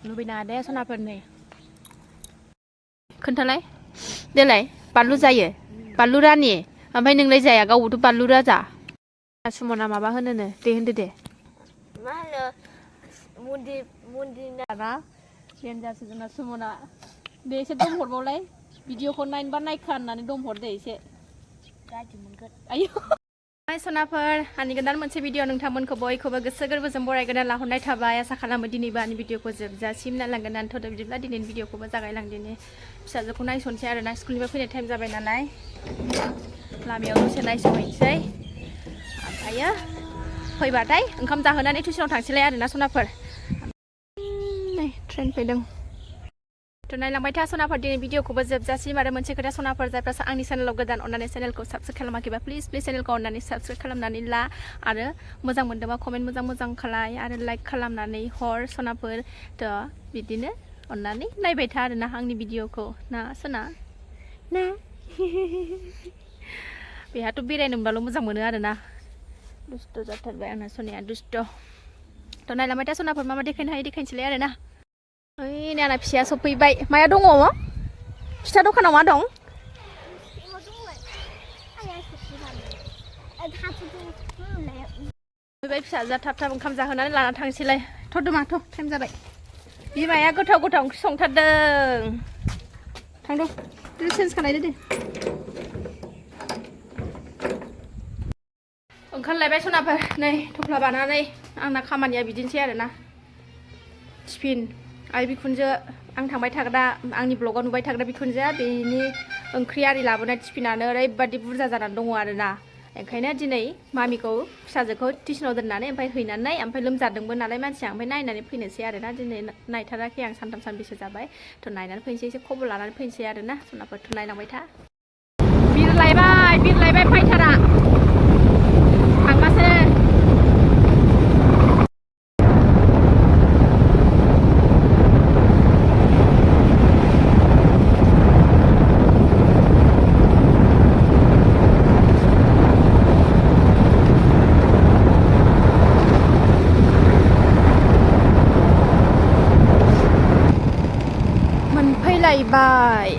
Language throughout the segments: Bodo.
लुबैना दे सनाफोरनि खोन्थालाय देलाय बानलु जायो बानलु रानि ओमफ्राय नोंलाय जाया गावबोथ' बानलु राजा सुमना माबा होनोनो दे होनदो दे मा होनो मन्दिर ना देनजारसो जोंना सुमना दे एसे दम हरबावलाय भिडिअखौ नायनोबा नायखा होननानै दम हर दे एसे गाज्रि मोनगोन आयौ हाय सनाफोर आंनि गोदान मोनसे भिडिअ नोंथांमोनखौ बयखौबो गोसो गोरबोजों बरायगोन लाहरनाय थाबाय आसा खालामो दिनैबो आंनि भिडिअखौ जोबजासिम नायलांगोन आंथ' बिदिब्ला दिनैनि भिडिअखौबो जागायलांदिनि फिसाजोखौ नायसनसै आरोना स्कुलनिफ्राय फैनाय टाइम जाबाय नालाय लामायाव दसे नायसहैनोसै ओमफ्रायो फैबाथाय ओंखाम जाहोनानै टिउसनाव थांसैलाय आरोना सनाफोर नै ट्रेन फैदों थ' नायलांबाय था सनाफोर दिनै भिडिअखौबो जोबजासिम आरो मोनसे खोथा सनाफोर जायफ्रा आंनि चेनेलाव गोदान अननानै चेनेलखौ साबस्क्राइब खालामाखैबा प्लिज चेनेलखौ अननानै साबस्क्राइब खालामनानै ला आरो मोजां मोनदोंबा कमेन्ट मोजां खालाय आरो लाइक खालामनानै हर सनाफोर थ' बिदिनो अननानै नायबाय था आरोना आंनि भिडिअखौ ना सना ना बेहाथ' बेरायनो मोनबाल' मोजां मोनो आरोना दुस्ट' जाथारबाय आंना सनाया दुस्ट' थ' नायलांबाय था सनाफोर मा देखायनो हायो देखायनोसैलाय आरोना ओइ नै आंना फिसाया सफैबाय माया दङ फिथा दखानाव मा दं फैबाय फिसाजोआ थाब थाब ओंखाम जाहोनानै लाना थांसैलाय थ' दमाथ' टाइम जाबाय बिमाया गोथाव ओंख्रि संथारदों थांद' ड्रेस चेन्ज खालायदो दे ओंखारलायबाय सनाफोर नै थफ्ला बानानै आंना खामानिया बिदिनोसै आरोना टिफिन आइ बिखुनजो आं थांबाय थाग्रा आंनि ब्लगाव नुबाय थाग्रा बिखुनजोआ बेनि ओंख्रि आरि लाबोनाय टिफिनानो ओरैबादि बुरजा जानानै दङ आरोना ओंखायनो दिनै मामिखौ फिसाजोखौ टिउसनाव दोननानै ओमफ्राय हैनानै ओमफ्राय लोमजादोंबो नालाय मानसिया ओमफ्राय नायनानै फैनोसै आरोना दिनै नायथाराखै आं सानथाम सानब्रैसो जाबाय थ' नायनानै फैनोसै एसे खबर लानानै फैनोसै आरोना सनाफोर थ' नायलांबाय था बिरलायबाय फायथारा थांबासो मोनफैलायबाय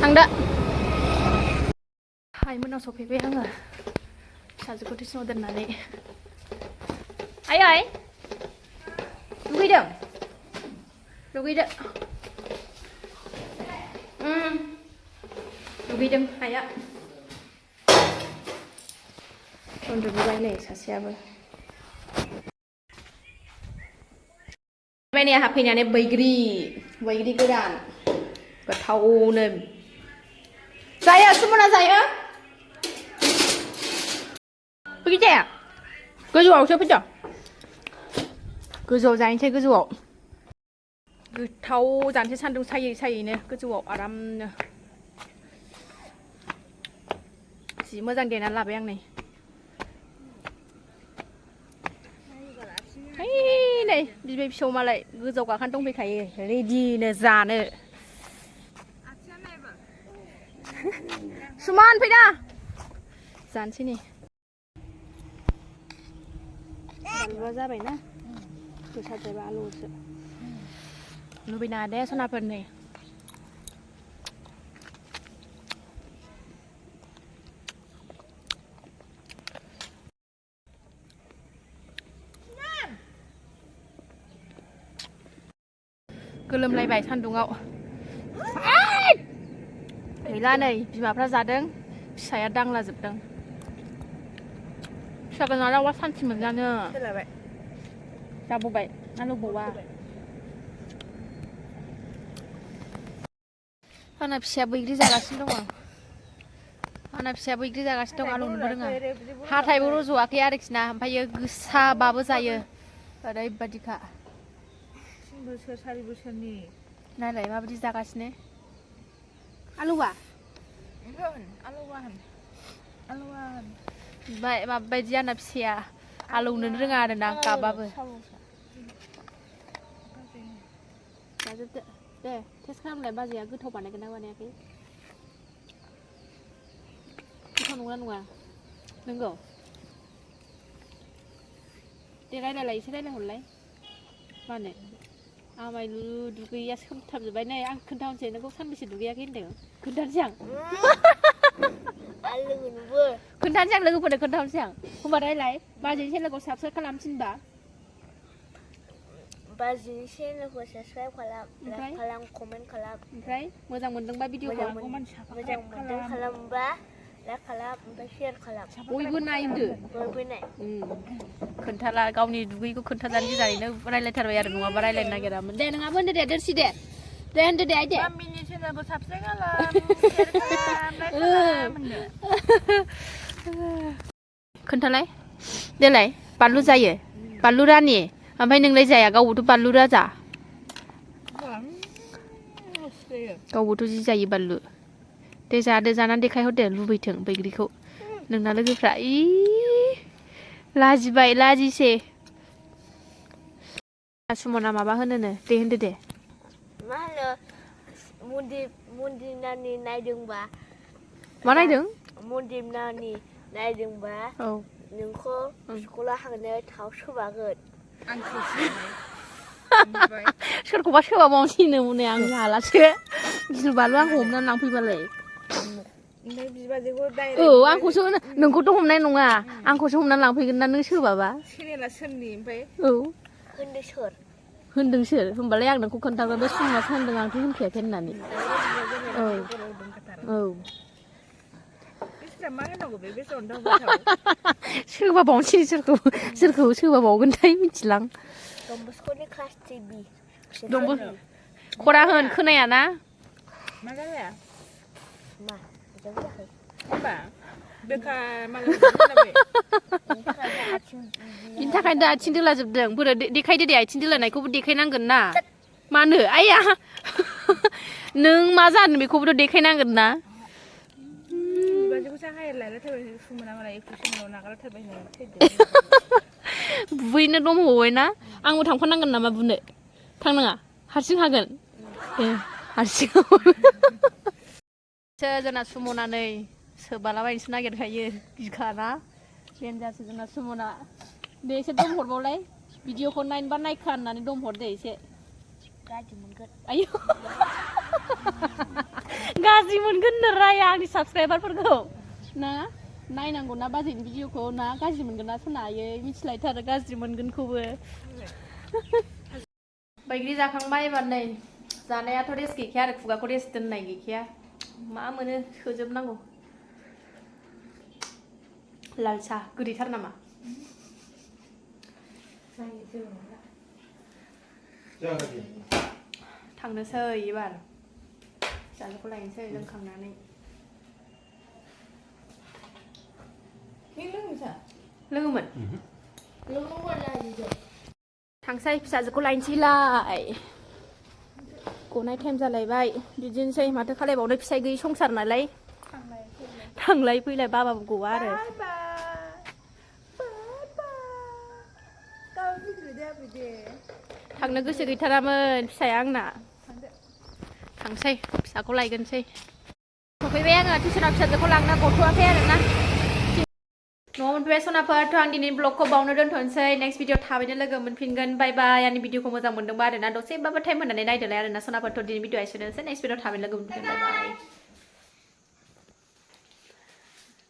थांदो आइमोनाव सफैबाय आङो फिसाजोखौ टिउसनाव दोननानै आइ दुगैदों दुगैदों आइया उन्दुबोबाय नै सासेयाबो नै आंहा फैनानै बैग्रि गोरान गोथावनो जायो सुमना जायो बैग्रि जाया गोजौआवसो फैदों गोजौआव जाहैनोसै गोजौआव गोथाव जानोसै सान्दुं सायैनो गोजौआव आरामनो जि मोजां देनानै लाबाय आं नै नै बिबै फिसौ मालाय गोजौआव गाखोना दंफैखायो रेडिनो जानो सुमन फैदा जानोसै नै बानलुआ जाबायना गोसाद्रायबा आलुसो लुबैना दे सनाफोरनि गोलोमलायबाय सान्दुङाव गैला नै बिमाफ्रा जादों फिसाया दांलाजोबदों फिसा गोनांआव सान्थि मोनजानो जाबोबाय आलौबावा आंना फिसाया बैग्रि जागासिनो दङ आलौ नुनो रोङा हाथायबो रज'वाखै आरोखि ना ओमफ्रायो गोसाबाबो जायो ओरैबादिखा 3 बोसोर 4 बोसोरनि नायलाय माबायदि जागासिनो आलौवा माबायदि आंना फिसाया आलौनो रोङा आरोना गाबाबो जाजोबदो दे टेस्ट खालामलाय बाजैया गोथाव बानायगोन ना बानायाखै नंगौना नङा नंगौ दे रायलायलाय एसे रायलायहरलाय मानो आमायलु दुगैया सोमथाबजोब्बाय नै आं खोन्थाहरनोसै नोंखौ सानबेसे दुगैयाखै होनदों खोन्थानोसै आं खोन्थानोसै आं लोगोफोरनो खोन्थाहरनोसै आं होमबा रायलाय बाजैनि चेनेलखौ साबस्क्राइब खालामफिनबा बाजैनि चेनेलखौ साबस्क्राइब खालाम लाइक खालाम कमेन्ट खालाम ओमफ्राय मोजां मोनदोंबा भिडिअखौ मोजां मोनदों खालामबा लाइक खालाम ओमफ्राय शेयार खालाम बयबो नाय होनदो बयबो नाय खोन्थाला गावनि दुगैखौ खोन्थाजानो गिनानैनो रायलायथारबाय आरो नङाबा रायलायनो नागिरामोन दे नोंहाबो होनदो दे दोरसि दे होनदो दे आइ दे मामिनि चेनेलखौ साबस्क्राइब खालाम शेयार खालाम लाइक खालाम होनदो खोन्थालाय देलाय बानलु जायो बानलु रानि ओमफ्राय नोंलाय जाया गावबोथ' बानलु राजा गावबोथ' जि जायो बानलु दे जादो जानानै देखायहरदो लुबैथों बैग्रिखौ नोंना लोगोफ्रा लाजिबाय लाजिसे सुमना माबा होनोनो दे होनदो दे मा होनो मन्दिर नानि नायदोंबा मा नायदों मन्दिर नानि नायदोंबा औ नोंखौ स्कुलाव हांनो थाव सोबागोन सोरखौबा सोबाबावनोसैनो उनै आं जालासो गिलुबालु आंखौ हमनानै लांफैबालाय औ आंखौसो नोंखौथ' हमनाय नङा आंखौसो हमनानै लांफैगोन ना नों सोबाबा चेनेला सोरनि ओमफ्राय औ होनदो सोर होनदों सोर होमबालाय आं नोंखौ खोन्थागोन बे सुमासो होनदों आंथ' होनखायाखै होननानै औ औ मा होनांगौ बे बेसेबां सोबाबावनोसै सोरखौ सोबाबावगोनथाय मिथिलां डनबस्क'नि क्लास 3B खरा होन खोनायाना मा जालाया मा जायाखै होमबा बेखार मालाय बिनि थाखायनो दा आथिं दोलाजोबदों बोरो देखायदो दे आथिं दोलानायखौबो देखायनांगोन ना मानो आइया नों मा जानो बेखौबोथ' देखायनांगोन ना बुयैनो दंबावबाय ना आंबो थांफानांगोन नामा बुनो थांनाङा हारसिं हागोन हारसिं जोंना सुमनानै सोबालाबायनोसो नागिरखायो गिखाना देन्जारसो जोंना सुमना दे एसे दम हरबावलाय भिडिअखौ नायनोबा नायखा होननानै दम हर दे एसे गाज्रि मोनगोन आयौ गाज्रि मोनगोन नो राया आंनि साबस्क्राइबारफोरखौ ना नायनांगौ ना बाजैनि भिडिअखौ ना गाज्रि मोनगोन ना सनायै मिथिलायथारो गाज्रि मोनगोनखौबो बैग्रि जाखांबाय एबार नै जानायाथ' रेस्ट गैखाया आरो खुगाखौ रेस्ट दोननाय गैखाया मा मोनो सोजोबनांगौ लाल साहा गोदैथार नामा थांनोसै एबार फिसाजोखौ लायनोसै लोंखांनानै लोङोमोन थांसै फिसाजोखौ लायनोसैलाय गनाय टाइम जालायबाय बिदिनोसै माथो खालायबावनो फिसाइ गैयि संसार नालाय थांलाय फैलाय बाबाबो गवा आरो थांनो गोसो गैथारामोन फिसाया आंना थांसै फिसाखौ लायगोनसै सफैबाय आङो टिउसनाव फिसाजोखौ लांना गथ'वाखै आरोना न'आव मोनफैबाय सनाफोरथ' आं दिनैनि ब्लगखौ बावनो दोनथ'नोसै नेक्स्ट भिडिअ थाबैनो लोगो मोनफिनगोन बाय बाय आंनि भिडिअखौ मोजां मोनदोंबा आरोना दसेबाबो टाइम होनानै नायदोलाय आरोना सनाफोरथ' दिनैनि भिडिअ एसेनोसै नेक्स्ट भिडिअ थाबैनो लोगो मोनफिनगोन बाय बाय